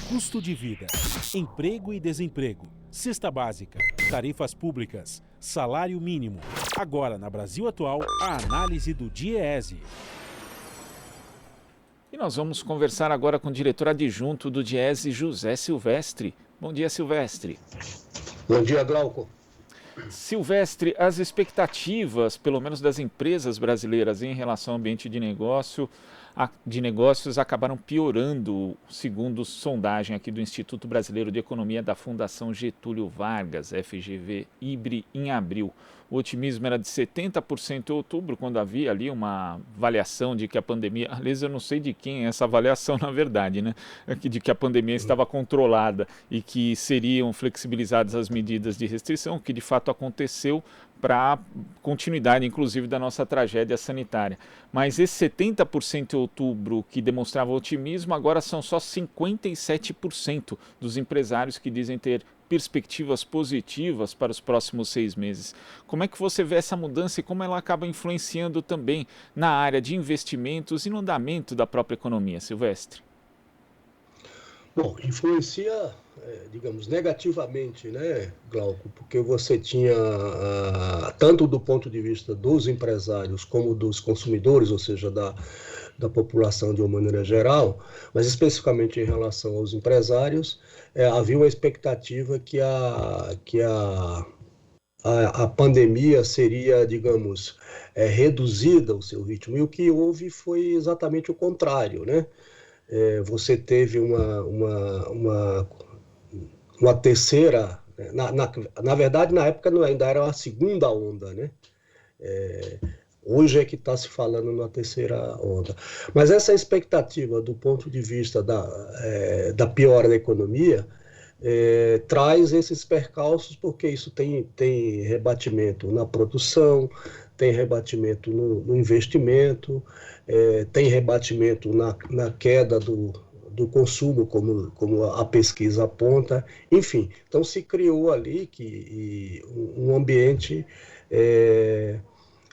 custo de vida, emprego e desemprego, cesta básica, tarifas públicas, salário mínimo. Agora, na Brasil Atual, a análise do DIEESE. E nós vamos conversar agora com o diretor adjunto do DIEESE, José Silvestre. Bom dia, Silvestre. Bom dia, Glauco. Silvestre, as expectativas, pelo menos das empresas brasileiras em relação ao ambiente de negócios, acabaram piorando, segundo sondagem aqui do Instituto Brasileiro de Economia da Fundação Getúlio Vargas, FGV-IBRE, em abril. O otimismo era de 70% em outubro, quando havia ali uma avaliação de que a pandemia... Aliás, eu não sei de quem é essa avaliação, na verdade, né? De que a pandemia estava controlada e que seriam flexibilizadas as medidas de restrição, que de fato aconteceu para a continuidade, inclusive, da nossa tragédia sanitária. Mas esse 70% em outubro que demonstrava otimismo, agora são só 57% dos empresários que dizem ter perspectivas positivas para os próximos 6 meses. Como é que você vê essa mudança e como ela acaba influenciando também na área de investimentos e no andamento da própria economia, Silvestre? Bom, influencia, digamos, negativamente, né, Glauco? Porque você tinha, tanto do ponto de vista dos empresários como dos consumidores, ou seja, da população de uma maneira geral, mas especificamente em relação aos empresários, havia uma expectativa que a pandemia seria, digamos, reduzida o seu ritmo, e o que houve foi exatamente o contrário, né? Você teve uma terceira, na verdade, na época ainda era a segunda onda, né? Hoje é que está se falando na terceira onda. Mas essa expectativa do ponto de vista da piora da economia traz esses percalços, porque isso tem rebatimento na produção, tem rebatimento no investimento, tem rebatimento na queda do consumo, como a pesquisa aponta. Enfim, então se criou ali um ambiente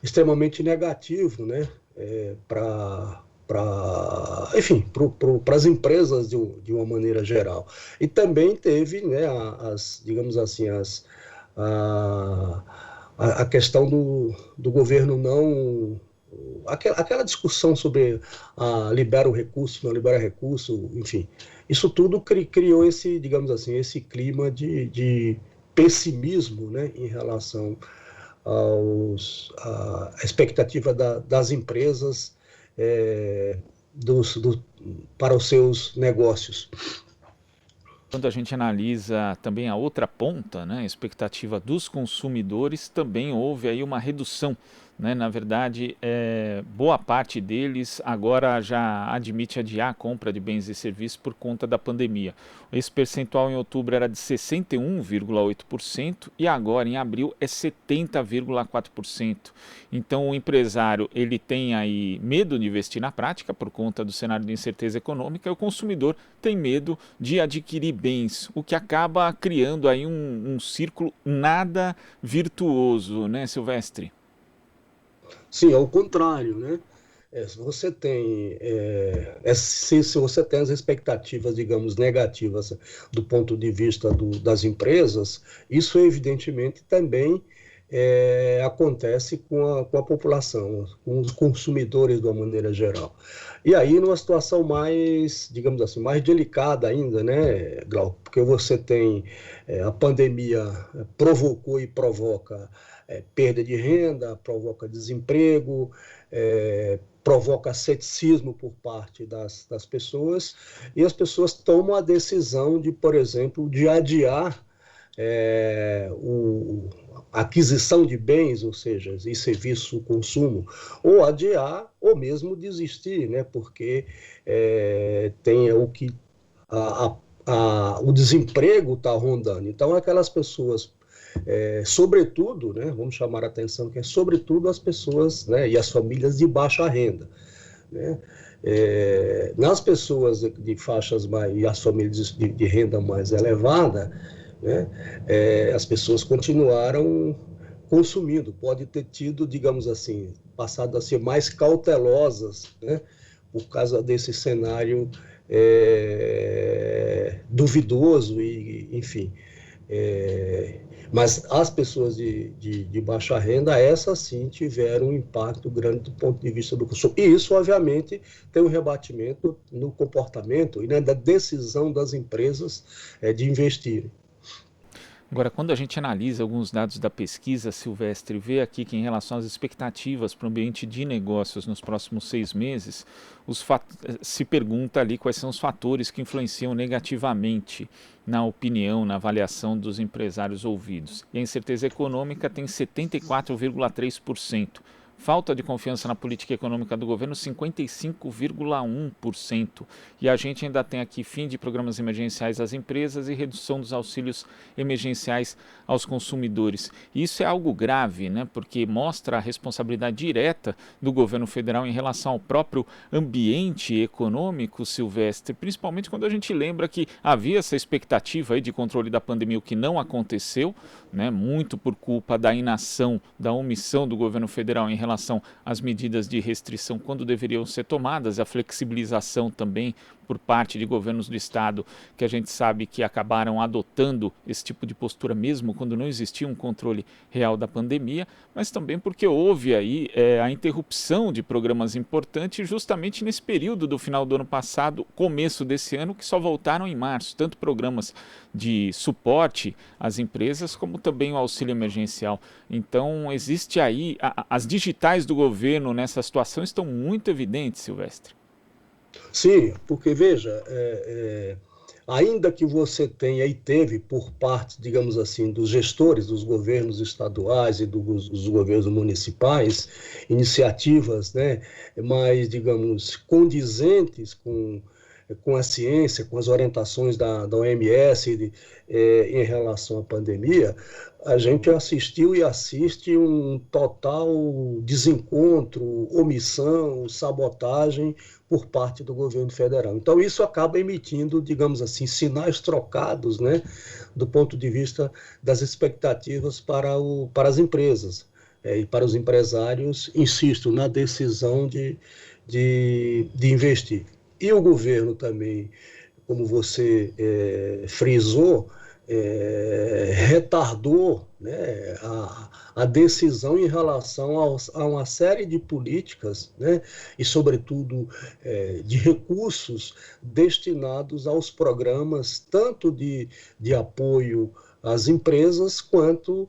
extremamente negativo, né, para as empresas de uma maneira geral. E também teve, né, digamos assim, a questão do governo não... Aquela discussão sobre libera o recurso, não libera recurso, enfim. Isso tudo criou esse, digamos assim, esse clima de pessimismo, né, em relação à expectativa das empresas para os seus negócios. Quando a gente analisa também a outra ponta, né, a expectativa dos consumidores, também houve aí uma redução, né? Na verdade, boa parte deles agora já admite adiar a compra de bens e serviços por conta da pandemia. Esse percentual em outubro era de 61,8% e agora em abril é 70,4%. Então o empresário ele tem aí medo de investir na prática por conta do cenário de incerteza econômica e o consumidor tem medo de adquirir bens, o que acaba criando aí um círculo nada virtuoso, né, Silvestre? Sim, ao contrário, né? Se você tem as expectativas, digamos, negativas do ponto de vista das empresas, isso evidentemente também acontece com a população, com os consumidores de uma maneira geral. E aí numa situação mais, digamos assim, mais delicada ainda, né, Glauco? Porque você tem a pandemia provocou e provoca perda de renda, provoca desemprego, provoca ceticismo por parte das pessoas, e as pessoas tomam a decisão de, por exemplo, de adiar a aquisição de bens, ou seja, e serviço, o consumo, ou adiar, ou mesmo desistir, né? Porque tem o desemprego está rondando. Então, aquelas pessoas, sobretudo, né, vamos chamar a atenção que sobretudo as pessoas, né, e as famílias de baixa renda, né? Nas pessoas de faixas mais, e as famílias de renda mais elevada, né, as pessoas continuaram consumindo, pode ter tido, digamos assim, passado a ser mais cautelosas, né, por causa desse cenário duvidoso e, enfim. Mas as pessoas de baixa renda, essas sim tiveram um impacto grande do ponto de vista do consumo. E isso, obviamente, tem um rebatimento no comportamento e da decisão das empresas de investir. Agora, quando a gente analisa alguns dados da pesquisa, Silvestre, vê aqui que em relação às expectativas para o ambiente de negócios nos próximos 6 meses, se pergunta ali quais são os fatores que influenciam negativamente na opinião, na avaliação dos empresários ouvidos. E a incerteza econômica tem 74,3%. Falta de confiança na política econômica do governo, 55,1%. E a gente ainda tem aqui fim de programas emergenciais às empresas e redução dos auxílios emergenciais aos consumidores. E isso é algo grave, né? Porque mostra a responsabilidade direta do governo federal em relação ao próprio ambiente econômico, Silvestre, principalmente quando a gente lembra que havia essa expectativa aí de controle da pandemia, o que não aconteceu, né? Muito por culpa da inação, da omissão do governo federal em relação às medidas de restrição quando deveriam ser tomadas, a flexibilização também por parte de governos do estado, que a gente sabe que acabaram adotando esse tipo de postura mesmo quando não existia um controle real da pandemia, mas também porque houve aí a interrupção de programas importantes justamente nesse período do final do ano passado, começo desse ano, que só voltaram em março, tanto programas de suporte às empresas como também o auxílio emergencial. Então existe aí, as digitais do governo nessa situação estão muito evidentes, Silvestre. Sim, porque veja, ainda que você tenha e teve por parte, digamos assim, dos gestores dos governos estaduais e dos governos municipais, iniciativas, né, mais, digamos, condizentes com a ciência, com as orientações da OMS em relação à pandemia, a gente assistiu e assiste um total desencontro, omissão, sabotagem por parte do governo federal. Então, isso acaba emitindo, digamos assim, sinais trocados, né, do ponto de vista das expectativas para as empresas e para os empresários, insisto, na decisão de investir. E o governo também, como você frisou, retardou, né, a decisão em relação a uma série de políticas, né, e, sobretudo, de recursos destinados aos programas tanto de apoio às empresas quanto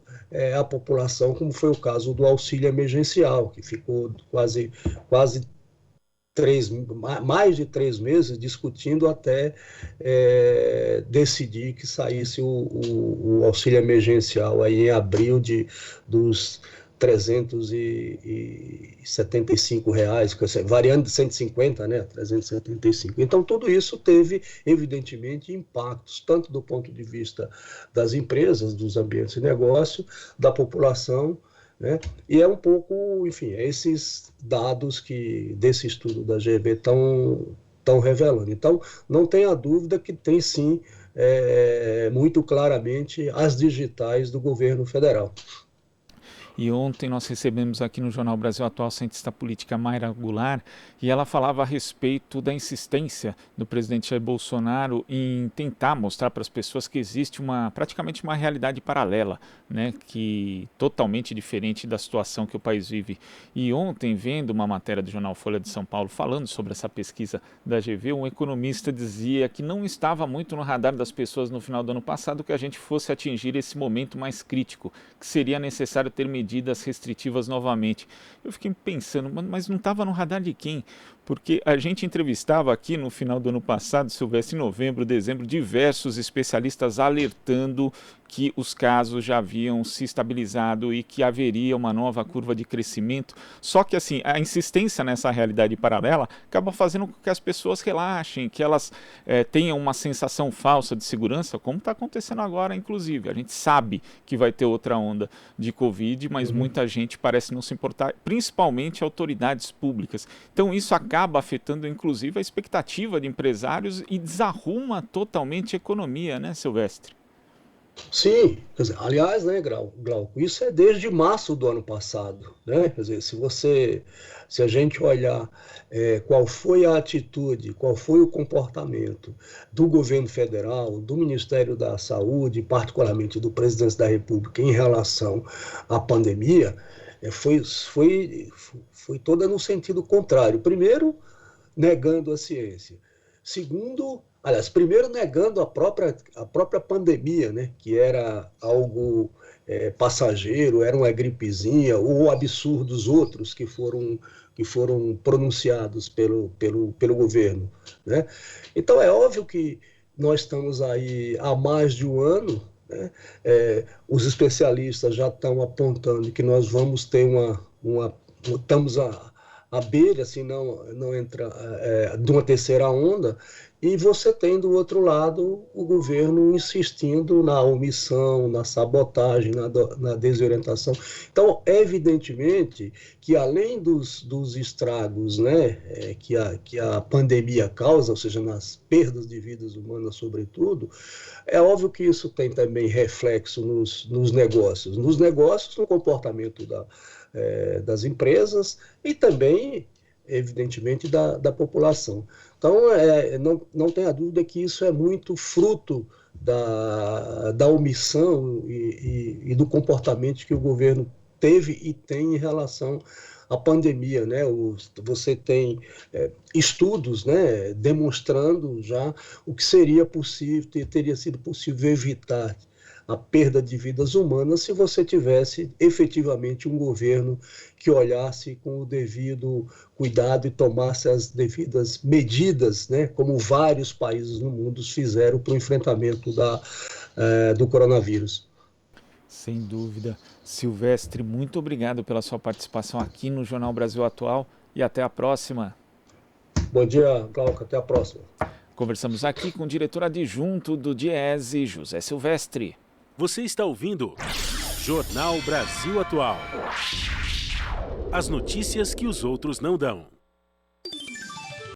à população, como foi o caso do auxílio emergencial, que ficou quase mais de 3 meses discutindo até decidir que saísse o auxílio emergencial aí em abril dos R$375, variando de 150, né, 375. Então, tudo isso teve, evidentemente, impactos, tanto do ponto de vista das empresas, dos ambientes de negócio, da população, né? E é um pouco, enfim, esses dados desse estudo da GV estão revelando. Então, não tenha dúvida que tem sim, muito claramente, as digitais do governo federal. E ontem nós recebemos aqui no Jornal Brasil Atual a cientista política Mayra Goulart, e ela falava a respeito da insistência do presidente Jair Bolsonaro em tentar mostrar para as pessoas que existe praticamente uma realidade paralela, né, que totalmente diferente da situação que o país vive. E ontem, vendo uma matéria do jornal Folha de São Paulo falando sobre essa pesquisa da GV, um economista dizia que não estava muito no radar das pessoas no final do ano passado que a gente fosse atingir esse momento mais crítico, que seria necessário ter medidas restritivas novamente. Eu fiquei pensando, mas não estava no radar de quem? Porque a gente entrevistava aqui no final do ano passado, Silvestre, em novembro, dezembro, diversos especialistas alertando que os casos já haviam se estabilizado e que haveria uma nova curva de crescimento. Só que assim, a insistência nessa realidade paralela acaba fazendo com que as pessoas relaxem, que elas tenham uma sensação falsa de segurança, como está acontecendo agora, inclusive. A gente sabe que vai ter outra onda de Covid, mas muita gente parece não se importar, principalmente autoridades públicas. Então isso acaba afetando, inclusive, a expectativa de empresários e desarruma totalmente a economia, né, Silvestre? Sim, quer dizer, aliás, né, Glauco, isso é desde março do ano passado, né? Quer dizer, se a gente olhar qual foi a atitude, qual foi o comportamento do governo federal, do Ministério da Saúde, particularmente do presidente da República em relação à pandemia, foi toda no sentido contrário. Primeiro, negando a ciência. Segundo, aliás, primeiro negando a própria pandemia, né, que era algo passageiro, era uma gripezinha, ou absurdos outros que foram pronunciados pelo governo, né? Então é óbvio que nós estamos aí há mais de um ano, né? Os especialistas já estão apontando que nós vamos ter estamos à beira, se não entra, de uma terceira onda, e você tem do outro lado o governo insistindo na omissão, na sabotagem, na desorientação. Então, evidentemente que além dos estragos, né, que a pandemia causa, ou seja, nas perdas de vidas humanas sobretudo, é óbvio que isso tem também reflexo nos negócios. Nos negócios, no comportamento das empresas e também, evidentemente, da população. Então, não tenha dúvida que isso é muito fruto da omissão e do comportamento que o governo teve e tem em relação à pandemia, né? Você tem estudos, né, demonstrando já o que seria possível, teria sido possível evitar a perda de vidas humanas se você tivesse efetivamente um governo que olhasse com o devido cuidado e tomasse as devidas medidas, né, como vários países no mundo fizeram para o enfrentamento do coronavírus. Sem dúvida. Silvestre, muito obrigado pela sua participação aqui no Jornal Brasil Atual e até a próxima. Bom dia, Glauco, até a próxima. Conversamos aqui com o diretor adjunto do DIEESE, José Silvestre. Você está ouvindo Jornal Brasil Atual. As notícias que os outros não dão.